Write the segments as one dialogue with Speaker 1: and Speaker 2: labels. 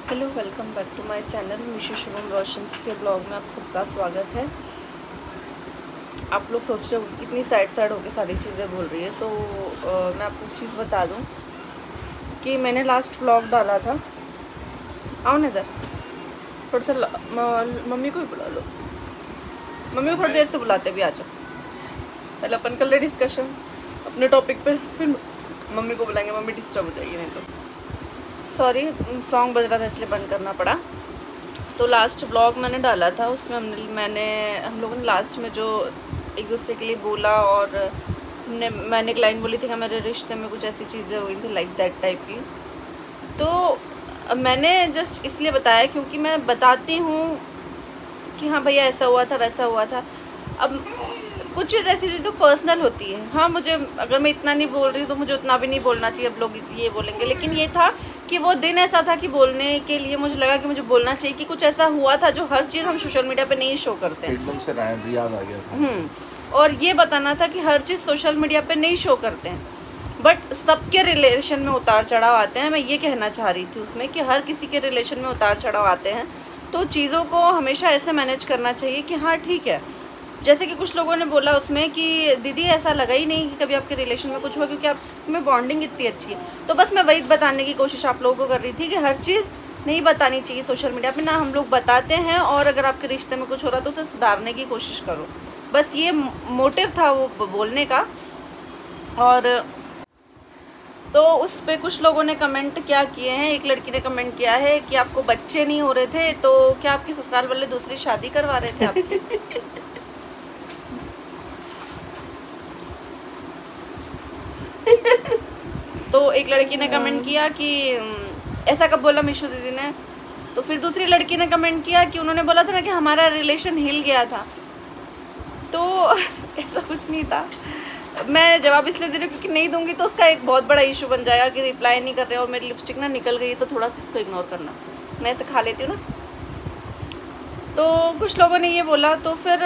Speaker 1: Hello, welcome back to my channel Mishu Shubham Roshan के blog में आप सबका स्वागत है। आप लोग सोच रहे हो कितनी साइड होकर सारी चीज़ें बोल रही है, तो मैं आपको एक चीज़ बता दूं कि मैंने लास्ट व्लॉग डाला था। आओ ना इधर, थोड़ा सा मम्मी को ही बुला लो, मम्मी को थोड़ी देर से बुलाते भी आ जाओ। पहले अपन कर ले डिस्कशन अपने टॉपिक पे, फिर मम्मी को बुलाएंगे, मम्मी डिस्टर्ब हो जाएगी नहीं तो। सॉरी, सॉन्ग बज रहा था इसलिए बंद करना पड़ा। तो लास्ट व्लॉग मैंने डाला था, उसमें हम लोगों ने लास्ट में जो एक दूसरे के लिए बोला, और मैंने एक लाइन बोली थी कि मेरे रिश्ते में कुछ ऐसी चीज़ें हो गई थी लाइक दैट टाइप की। तो मैंने जस्ट इसलिए बताया क्योंकि मैं बताती हूँ कि हाँ भैया ऐसा हुआ था वैसा हुआ था। अब कुछ चीज़ ऐसी जो पर्सनल होती है, हाँ मुझे अगर मैं इतना नहीं बोल रही हूँ तो मुझे उतना भी नहीं बोलना चाहिए, अब लोग ये बोलेंगे। लेकिन ये था कि वो दिन ऐसा था कि बोलने के लिए मुझे लगा कि मुझे बोलना चाहिए कि कुछ ऐसा हुआ था जो हर चीज़ हम सोशल मीडिया पे नहीं शो करते हैं।
Speaker 2: एकदम से याद आ गया था।
Speaker 1: और ये बताना था कि हर चीज़ सोशल मीडिया पे नहीं शो करते हैं, बट सबके रिलेशन में उतार चढ़ाव आते हैं। मैं ये कहना चाह रही थी उसमें कि हर किसी के रिलेशन में उतार चढ़ाव आते हैं, तो चीज़ों को हमेशा ऐसे मैनेज करना चाहिए कि हाँ ठीक है। जैसे कि कुछ लोगों ने बोला उसमें कि दीदी ऐसा लगा ही नहीं कि कभी आपके रिलेशन में कुछ हुआ, क्योंकि आप में बॉन्डिंग इतनी अच्छी है। तो बस मैं वही बताने की कोशिश आप लोगों को कर रही थी कि हर चीज़ नहीं बतानी चाहिए सोशल मीडिया पे, ना हम लोग बताते हैं। और अगर आपके रिश्ते में कुछ हो रहा तो उसे सुधारने की कोशिश करो, बस ये मोटिव था वो बोलने का। और तो उस पर कुछ लोगों ने कमेंट क्या किए हैं। एक लड़की ने कमेंट किया है कि आपको बच्चे नहीं हो रहे थे तो क्या आपके ससुराल वाले दूसरी शादी करवा रहे थे आपकी? तो एक लड़की ने कमेंट किया कि ऐसा कब बोला मिशु दीदी ने। तो फिर दूसरी लड़की ने कमेंट किया कि उन्होंने बोला था ना कि हमारा रिलेशन हिल गया था। तो ऐसा कुछ नहीं था। मैं जवाब इसलिए दे रही हूँ क्योंकि नहीं दूंगी तो उसका एक बहुत बड़ा इशू बन जाएगा कि रिप्लाई नहीं कर रहे और मेरी लिपस्टिक ना निकल गई, तो थोड़ा सा इसको इग्नोर करना। मैं ऐसे खा लेती हूँ ना। तो कुछ लोगों ने ये बोला, तो फिर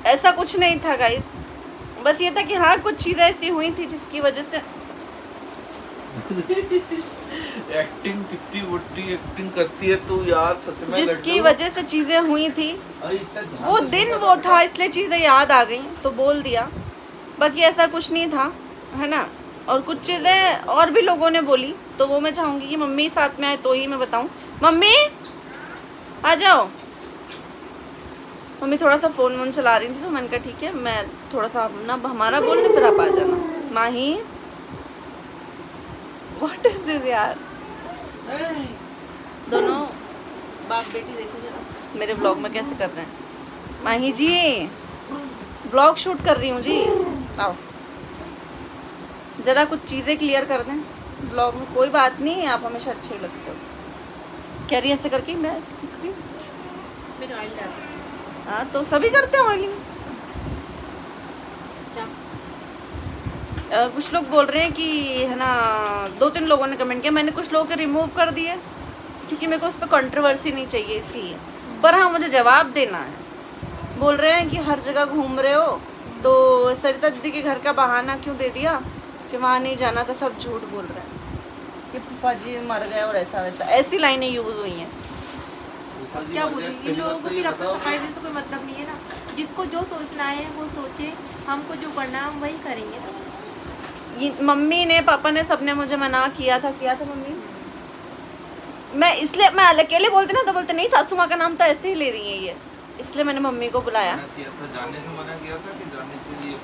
Speaker 1: ऐसा कुछ नहीं था गाइस, बस ये था कि हाँ कुछ चीज़ें ऐसी हुई थी जिसकी वजह से
Speaker 2: एक्टिंग कितनी बुट्टी एक्टिंग करती है तू यार, सच में
Speaker 1: जिसकी वजह से चीज़ें हुई थी। वो दिन वो था इसलिए चीज़ें याद आ गई तो बोल दिया, बाकी ऐसा कुछ नहीं था, है ना। और कुछ चीज़ें और भी लोगों ने बोली, तो वो मैं चाहूँगी कि मम्मी साथ में आए तो ही मैं बताऊँ। मम्मी आ जाओ। मम्मी थोड़ा सा फ़ोन वोन चला रही थी तो मैंने कहा ठीक है, मैं थोड़ा सा ना हमारा बोल रही, फिर आप आ जाना। माही व्हाट इज दिस यार। दोनों बाप बेटी देखो जरा मेरे ब्लॉग में कैसे कर रहे हैं। माही जी ब्लॉग शूट कर रही हूँ जी, आओ ज़रा कुछ चीज़ें क्लियर कर दें ब्लॉग में। कोई बात नहीं, आप हमेशा अच्छे ही लगते हो। कह रही ऐसे करके मैं दिख रही हूँ। हाँ तो सभी करते हैं ऑयलिंग। कुछ लोग बोल रहे हैं कि है ना, 2-3 लोगों ने कमेंट किया, मैंने कुछ लोगों के रिमूव कर दिए क्योंकि मेरे को उस पर कंट्रोवर्सी नहीं चाहिए इसलिए। पर हाँ मुझे जवाब देना है। बोल रहे हैं कि हर जगह घूम रहे हो तो सरिता दीदी के घर का बहाना क्यों दे दिया कि वहाँ नहीं जाना था, सब झूठ बोल रहे हैं कि फूफा जी मर गए और ऐसा वैसा, ऐसी लाइनें यूज़ हुई हैं।
Speaker 3: क्या बोलूँ इन लोगों को, फिर अपना सफाई देने से कोई मतलब नहीं है ना। जिसको जो सोचना है वो सोचे, हमको जो करना है हम वही करेंगे ना।
Speaker 1: ये मम्मी ने पापा ने सबने मुझे मना किया था मम्मी। मैं इसलिए मैं अकेले बोलती ना तो बोलते नहीं सासू माँ का नाम तो ऐसे ही ले रही है ये, इसलिए मैंने मम्मी को बुलाया।
Speaker 2: जाने से मना किया था कि जाने के लिए।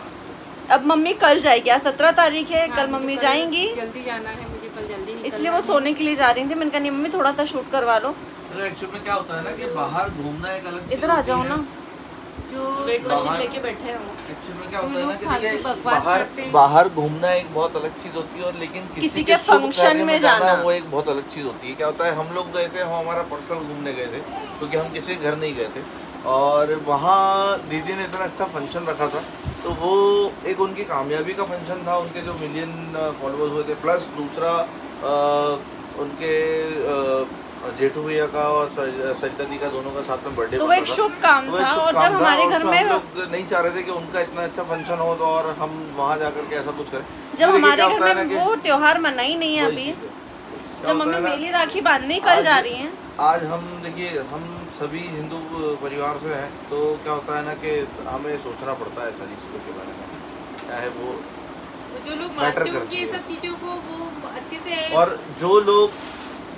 Speaker 1: अब मम्मी कल जाएगी, आज 17 तारीख है, कल मम्मी जाएंगी,
Speaker 3: जल्दी जाना है मुझे, कल जल्दी निकलना
Speaker 1: इसलिए वो सोने के लिए जा रही थी। मैंने कहा नहीं मम्मी थोड़ा सा शूट करवा लो।
Speaker 2: एक्चुअली में क्या होता है ना कि बाहर घूमना एक अलग,
Speaker 1: इधर आ जाओ ना,
Speaker 3: जो
Speaker 1: वेट मशीन लेके बैठे हैं।
Speaker 2: एक्चुअली में क्या होता है ना कि बाहर घूमना एक बहुत अलग चीज होती है, और लेकिन किसी के
Speaker 1: फंक्शन में जाना
Speaker 2: वो एक बहुत अलग चीज होती है। क्या होता है, हम लोग गए थे, हम हमारा पर्सनल घूमने गए थे क्योंकि हम किसी के घर नहीं गए थे, और वहाँ दीदी ने इतना अच्छा फंक्शन रखा था, तो वो एक उनकी कामयाबी का फंक्शन था, उनके जो मिलियन फॉलोअर्स हुए थे, प्लस दूसरा उनके जेठू भैया का और सरिता दी का दोनों का साथ में बर्थडे,
Speaker 1: तो वो एक शुभ काम था। और जब हमारे घर में
Speaker 2: लोग नहीं चाह रहे थे कि उनका इतना अच्छा फंक्शन हो तो और हम वहाँ जाकर के ऐसा कुछ करें,
Speaker 1: जब हमारे घर में वो त्योहार मना ही नहीं है अभी, जब मम्मी मेली राखी बांधने कल जा रही हैं।
Speaker 2: आज हम देखिए, हम सभी हिंदू परिवार से हैं, तो क्या होता है ना कि हमें सोचना पड़ता है सारी चीज़ों के बारे में, चाहे वो
Speaker 3: जो लोग
Speaker 2: मैटर
Speaker 3: मानते हैं
Speaker 2: करती
Speaker 3: उनकी
Speaker 2: है।
Speaker 3: सब चीज़ों को वो अच्छे से,
Speaker 2: और जो लोग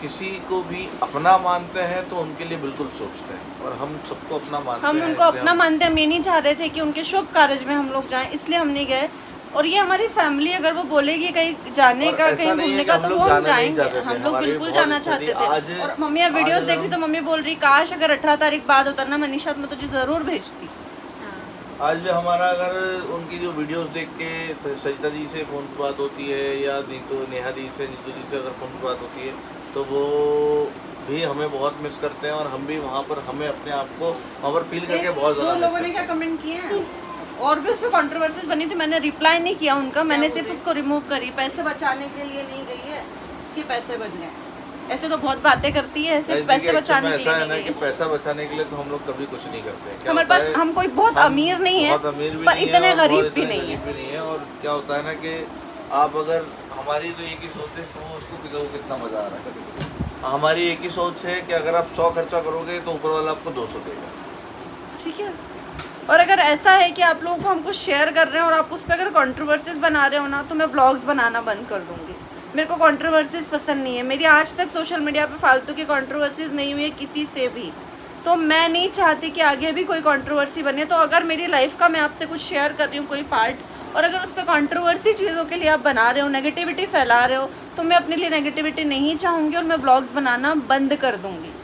Speaker 2: किसी को भी अपना मानते हैं तो उनके लिए बिल्कुल सोचते हैं, और हम सबको अपना मानते हैं।
Speaker 1: हम उनको अपना मानते हैं, हम ये नहीं चाह रहे थे कि उनके शुभ कार्य में हम लोग जाएं, इसलिए हम नहीं गए। और ये हमारी फैमिली अगर वो बोलेगी कहीं जाने का, कहीं घूमने का, तो वो हम जाएंगे। हम लोग बिल्कुल जाना चाहते थे। और मम्मी वीडियोस देख रही तो मम्मी बोल रही काश अगर 18 तारीख बाद होता ना मनीषा, मैं तुझे जरूर भेजती।
Speaker 2: आज भी हमारा अगर उनकी जो वीडियोस देख के सरिता दी से फ़ोन पर बात होती है, या नीतू नेहा दी से, नीतू दी से अगर फ़ोन पर बात होती है, तो वो भी हमें बहुत मिस करते हैं, और हम भी वहाँ पर हमें अपने आप को वहाँ पर फील करके बहुत ज़्यादा।
Speaker 1: 2 लोगों ने क्या कमेंट किए हैं, और भी उस पर कॉन्ट्रोवर्सीज बनी थी, मैंने रिप्लाई नहीं किया उनका, मैंने सिर्फ उसको रिमूव करी। पैसे बचाने के लिए नहीं गई है, इसके पैसे बच गए। ऐसे तो बहुत बातें करती है, सिर्फ पैसे बचाने के लिए।
Speaker 2: ऐसा है ना कि पैसा बचाने के लिए तो हम लोग कभी कुछ नहीं करते।
Speaker 1: हमारे पास, हम कोई बहुत अमीर नहीं है, पर इतने गरीब भी नहीं है।
Speaker 2: और क्या होता है ना कि आप अगर, हमारी तो एक ही सोच है, उसको कितना मजा आ रहा है। हमारी एक ही सोच है कि अगर आप 100 खर्चा करोगे तो ऊपर वाला आपको 200 देगा,
Speaker 1: ठीक है। और अगर ऐसा है कि आप लोगों को हम कुछ शेयर कर रहे हैं और आप उस पर अगर कंट्रोवर्सीज बना रहे हो ना, तो मैं व्लॉग्स बनाना बंद कर दूंगी। मेरे को कंट्रोवर्सीज पसंद नहीं है। मेरी आज तक सोशल मीडिया पे फालतू की कंट्रोवर्सीज नहीं हुई है किसी से भी, तो मैं नहीं चाहती कि आगे भी कोई कंट्रोवर्सी बने। तो अगर मेरी लाइफ का मैं आपसे कुछ शेयर कर रही हूँ कोई पार्ट, और अगर उस पर कंट्रोवर्सी चीज़ों के लिए आप बना रहे हो, नेगेटिविटी फैला रहे हो, तो मैं अपने लिए नेगेटिविटी नहीं चाहूँगी और मैं व्लॉग्स बनाना बंद कर दूँगी।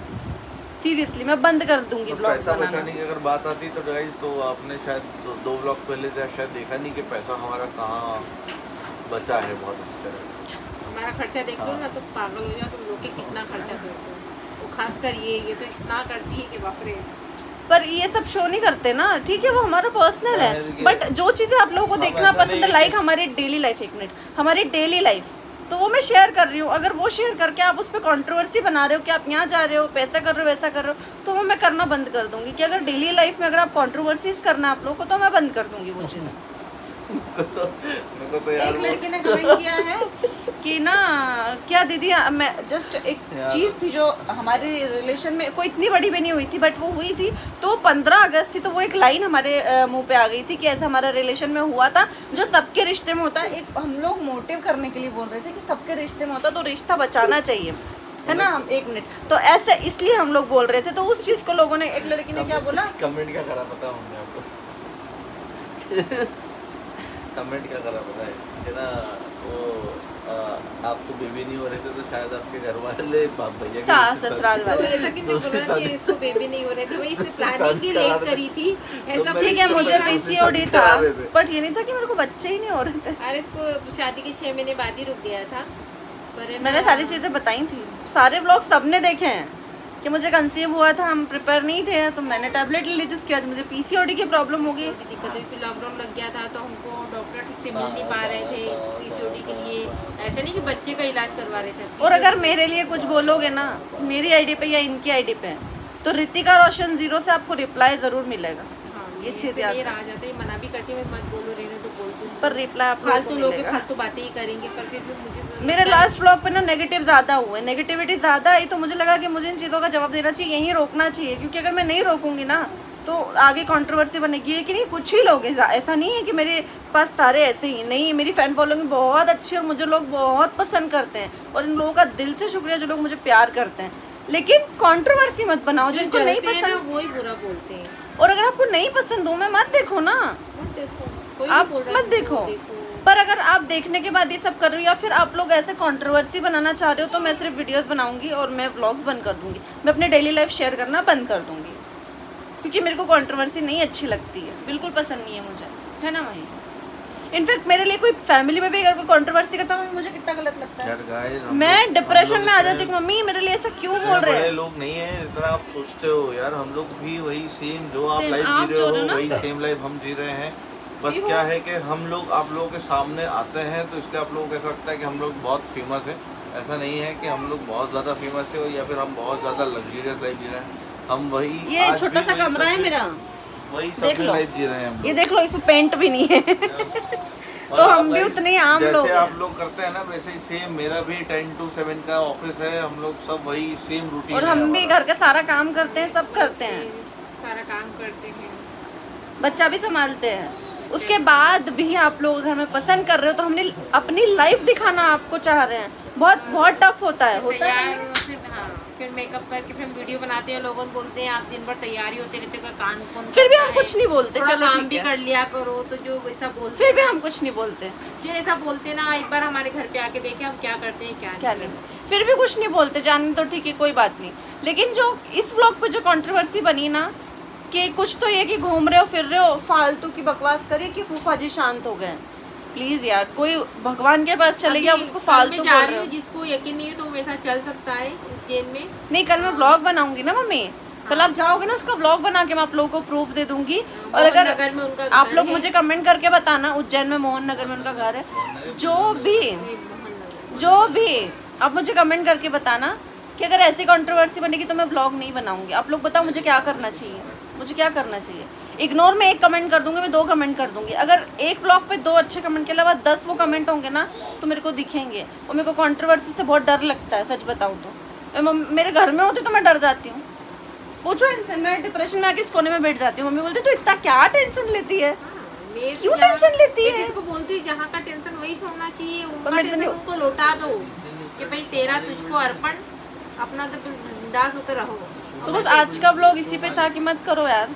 Speaker 1: सीरियसली मैं बंद कर दूँगी व्लॉग्स
Speaker 2: पैसा
Speaker 1: बनाना।
Speaker 2: बचाने की अगर बात आती तो गाइस, तो आपने शायद 2 व्लॉग पहले शायद देखा नहीं कि पैसा हमारा कहाँ बचा है बहुत अच्छी तरह।
Speaker 3: हमारा खर्चा देख लो ना तो पागल हो जाओ तुम लोग के, कितना खर्चा करते हो। वो खासकर ये तो इतना करती है कि बाप रे।
Speaker 1: पर ये सब शो नहीं करते ना, ठीक है, वो हमारा पर्सनल है। बट जो चीज़ें आप लोगों को देखना पसंद है, लाइक हमारी डेली लाइफ, 1 मिनट, हमारी डेली लाइफ, तो वो मैं शेयर कर रही हूँ। अगर वो शेयर करके आप उस पर कंट्रोवर्सी बना रहे हो कि आप यहाँ जा रहे हो, पैसा कर रहे हो, वैसा कर रहे हो, तो वो मैं करना बंद कर दूँगी। कि अगर डेली लाइफ में अगर आप कंट्रोवर्सीज करना आप लोगों को, तो मैं बंद कर दूँगी वो चीज़ें।
Speaker 2: तो यार
Speaker 3: एक लड़के ने कमेंट किया है
Speaker 1: कि ना क्या दीदी, मैं जस्ट एक चीज़ थी जो हमारे रिलेशन में कोई इतनी बड़ी भी नहीं हुई थी, बट वो हुई थी। तो 15 अगस्त थी, तो वो एक लाइन हमारे मुंह पे आ गई थी कि ऐसा हमारा रिलेशन में हुआ था, जो सबके रिश्ते में होता है। एक हम लोग मोटिव करने के लिए बोल रहे थे कि सबके रिश्ते में होता, तो रिश्ता बचाना चाहिए, है ना। हम 1 मिनट, तो ऐसे इसलिए हम लोग बोल रहे थे। तो उस चीज़ को लोगों ने, एक लड़की ने क्या बोला,
Speaker 2: कमेंट क्या करा पता हूँ आपको कमेंट क्या करा पता है कि ना, वो आपको बेबी नहीं हो रहे थे तो शायद आपके घर वाले बाप भैया
Speaker 1: सास ससुराल
Speaker 3: तो
Speaker 1: वाले,
Speaker 3: ऐसा कि बोला कि इसको बेबी नहीं हो रहे थे, वही इससे प्लानिंग की लेट करी थी ऐसा।
Speaker 1: ठीक है, मुझे पीसीओडी था, बट ये नहीं था कि मेरे को बच्चे ही नहीं हो रहे थे।
Speaker 3: अरे इसको शादी के 6 महीने बाद ही रुक गया था। पर
Speaker 1: मैंने सारी चीज़ें बताई थी, सारे व्लॉग सबने देखे हैं कि मुझे कंसीव हुआ था, हम प्रिपेयर नहीं थे, तो मैंने टैबलेट ले ली थी, उसके बाद मुझे पीसीओडी की प्रॉब्लम हो गई।
Speaker 3: दिक्कत हुई, फिर लॉकडाउन लग गया था, तो हमको डॉक्टर ठीक से मिल नहीं पा रहे थे पीसीओडी के लिए। ऐसा नहीं कि बच्चे का इलाज करवा रहे थे।
Speaker 1: और अगर मेरे लिए कुछ बोलोगे ना, मेरी आईडी पे या इनकी आईडी पे, तो रितिका रोशन 0 से आपको रिप्लाई ज़रूर मिलेगा। ये चीज़ याद
Speaker 3: आ जाता है, मना भी करती है, मैं मत बोलो, रहने तो बोल दूँ,
Speaker 1: पर रिप्लाई आप
Speaker 3: फालतू लोग फालतू बातें ही करेंगे। पर फिर मुझे
Speaker 1: मेरे लास्ट व्लॉग पे ना नेगेटिव ज़्यादा हुए, नेगेटिविटी ज़्यादा आई, तो मुझे लगा कि मुझे इन चीज़ों का जवाब देना चाहिए, यहीं रोकना चाहिए। क्योंकि अगर मैं नहीं रोकूंगी ना तो आगे कंट्रोवर्सी बनेगी। लेकिन नहीं, कुछ ही लोग, ऐसा नहीं है कि मेरे पास सारे ऐसे ही नहीं। मेरी फ़ैन फॉलोइंग बहुत अच्छी है और मुझे लोग बहुत पसंद करते हैं, और इन लोगों का दिल से शुक्रिया जो लोग मुझे प्यार करते हैं। लेकिन कंट्रोवर्सी मत बनाओ, जिनको नहीं पसंद
Speaker 3: वो ही बुरा बोलते हैं।
Speaker 1: और अगर आपको नहीं पसंद हो, मैं मत देखो ना, आप मत देखो। पर अगर आप देखने के बाद ये सब कर रही हो, या फिर आप लोग ऐसे कंट्रोवर्सी बनाना चाह रहे हो, तो मैं सिर्फ वीडियोस बनाऊंगी और मैं व्लॉग्स बंद कर दूंगी। मैं अपनी डेली लाइफ शेयर करना बंद कर दूंगी, क्योंकि मेरे को कंट्रोवर्सी नहीं अच्छी लगती है, बिल्कुल पसंद नहीं है मुझे, है ना भाई। इनफैक्ट मेरे लिए कोई फैमिली में भी अगर कोई कंट्रोवर्सी करता है, मुझे कितना गलत लगता है। मैं डिप्रेशन में आ जाती हूँ, मम्मी मेरे लिए ऐसा क्यों बोल रहे हैं।
Speaker 2: लोग नहीं है जितना आप सोचते हो यार, हम लोग भी वही सेम जो आप लाइफ जी रहे हो, वही सेम लाइफ हम जी रहे हैं। बस क्या है कि हम लोग आप लोगों के सामने आते हैं, तो इसलिए आप लोगों को ऐसा लगता है कि हम लोग बहुत फेमस है। ऐसा नहीं है कि हम लोग बहुत ज़्यादा फेमस है, या फिर हम बहुत ज़्यादा लग्जरियस लाइफ जी रहे हैं। हम वही,
Speaker 1: ये छोटा सा कमरा है मेरा,
Speaker 2: वही सब लाइफ जी रहे हैं।
Speaker 1: ये देख लो, इसमें पेंट भी नहीं है तो हम भी उतने आम लोग
Speaker 2: जैसे
Speaker 1: हैं।
Speaker 2: आप लोग करते हैं ना वैसे ही सेम मेरा भी 10 to 7 का ऑफिस है, हम लोग सब वही सेम रूटीन
Speaker 1: और हम भी घर का सारा काम करते हैं, सब करते हैं,
Speaker 3: सारा काम करते हैं,
Speaker 1: बच्चा भी संभालते हैं। उसके बाद भी आप लोग घर में पसंद कर रहे हो तो हमने अपनी लाइफ दिखाना आपको चाह रहे हैं। बहुत टफ होता है
Speaker 3: तैयार फिर हाँ फिर मेकअप करके फिर हम वीडियो बनाते हैं, लोगों बोलते हैं आप दिन भर तैयारी होते रहते हो, कान कौन
Speaker 1: फिर भी
Speaker 3: करता
Speaker 1: हम
Speaker 3: है?
Speaker 1: कुछ नहीं बोलते,
Speaker 3: थोड़ा
Speaker 1: चलो
Speaker 3: काम
Speaker 1: ठीक
Speaker 3: भी
Speaker 1: है।
Speaker 3: कर लिया करो, तो जो ऐसा बोलते
Speaker 1: फिर भी हम कुछ नहीं बोलते,
Speaker 3: जो ऐसा बोलते ना एक बार हमारे घर पे आके देखे हम क्या करते हैं
Speaker 1: क्या नहीं, फिर भी कुछ नहीं बोलते, जाने तो ठीक है कोई बात नहीं। लेकिन जो इस व्लॉग पे जो कंट्रोवर्सी बनी ना कि कुछ तो ये कि घूम रहे हो फिर रहे हो, फालतू की बकवास करिए कि फूफा जी शांत हो गए। प्लीज यार, कोई भगवान के पास चले गया उसको फालतू
Speaker 3: जा
Speaker 1: बोल
Speaker 3: रही
Speaker 1: रहे
Speaker 3: हूँ,
Speaker 1: हो।
Speaker 3: जिसको यकीन नहीं है तो मेरे साथ चल सकता है उज्जैन में।
Speaker 1: नहीं, कल मैं व्लॉग बनाऊंगी ना मम्मी, कल आप जाओगे ना उसका व्लॉग बना के मैं आप लोगों को प्रूफ दे दूंगी। और अगर
Speaker 3: नगर में उनका
Speaker 1: आप
Speaker 3: घर
Speaker 1: लोग
Speaker 3: है।
Speaker 1: मुझे कमेंट करके बताना, उज्जैन में मोहन नगर में उनका घर है, जो भी आप मुझे कमेंट करके बताना कि अगर ऐसी कंट्रोवर्सी बनेगी तो मैं व्लॉग नहीं बनाऊंगी। आप लोग बताओ मुझे क्या करना चाहिए, मुझे क्या करना चाहिए। इग्नोर में एक कमेंट कर दूंगी, मैं 2 कमेंट कर दूंगी। अगर एक व्लॉग पे 2 अच्छे कमेंट के अलावा 10 वो कमेंट होंगे ना तो मेरे को दिखेंगे, और मेरे को कंट्रोवर्सी से बहुत डर लगता है, सच बताऊँ तो। मेरे घर में होती तो मैं डर जाती हूँ, पूछो इनसे, मैं डिप्रेशन में आके इस कोने में बैठ जाती हूँ। मम्मी बोलती तू इतना क्या टेंशन लेती है, क्यों टेंशन लेती है?
Speaker 3: किसी को बोलती हूँ जहाँ का टेंशन वही छोड़ना चाहिए, उनका
Speaker 1: मेरे से
Speaker 3: टेंशन
Speaker 1: नहीं-
Speaker 3: उनको लौटा दो कि भाई तेरा तुझको अर्पण, अपना तो बिंदास होकर रहो।
Speaker 1: तो बस आज का व्लॉग इसी पे था कि मत करो यार।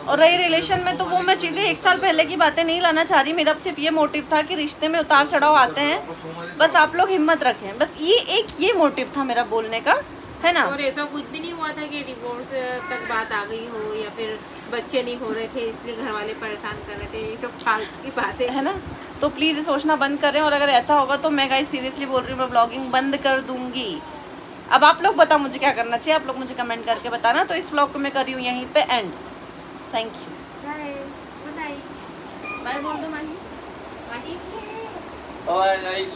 Speaker 1: और रही रिलेशन में तो वो मैं चीज़ें 1 साल पहले की बातें नहीं लाना चाह रही। मेरा सिर्फ ये मोटिव था कि रिश्ते में उतार चढ़ाव आते हैं, बस आप लोग हिम्मत रखें, बस ये मोटिव था मेरा बोलने का, है ना।
Speaker 3: और ऐसा कुछ भी नहीं हुआ था कि डिवोर्स तक बात आ गई हो या फिर बच्चे नहीं हो रहे थे इसलिए घर वाले परेशान कर रहे थे, ये तो फालतू की बातें
Speaker 1: है ना। तो प्लीज़ ये सोचना बंद करें, और अगर ऐसा होगा तो मैं गाइस सीरियसली बोल रही हूँ, मैं व्लॉगिंग बंद कर दूंगी। अब आप लोग बताओ मुझे क्या करना चाहिए, आप लोग मुझे कमेंट करके बताना। तो इस व्लॉग को मैं कर रही हूँ यहीं पे एंड। थैंक यू, बाय बोल दो Mahi.
Speaker 2: Bye guys,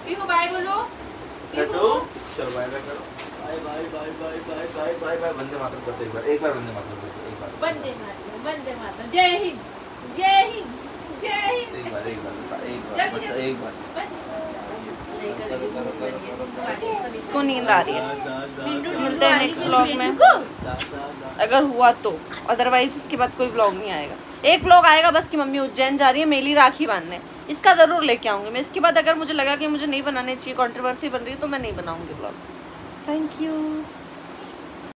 Speaker 3: Peehu bye बोलो,
Speaker 2: लड्डू चलो बाय बाय करो, bye bye bye bye bye bye bye bye. वंदे मातरम करते एक बार वंदे मातरम करते एक बार,
Speaker 3: वंदे मातरम, जय हिंद, जय हिंद, जय हिंद।
Speaker 2: एक बार एक बार
Speaker 1: इसको नींद आ रही है। मिलते हैं नेक्स्ट व्लॉग में अगर हुआ तो, अदरवाइज इसके बाद कोई व्लॉग नहीं आएगा। एक व्लॉग आएगा बस कि मम्मी उज्जैन जा रही है मेली राखी बांधने, इसका ज़रूर लेके आऊँगी मैं। इसके बाद अगर मुझे लगा कि मुझे नहीं बनाने चाहिए, कंट्रोवर्सी बन रही है, तो मैं नहीं बनाऊँगी व्लॉग्स। Thank you.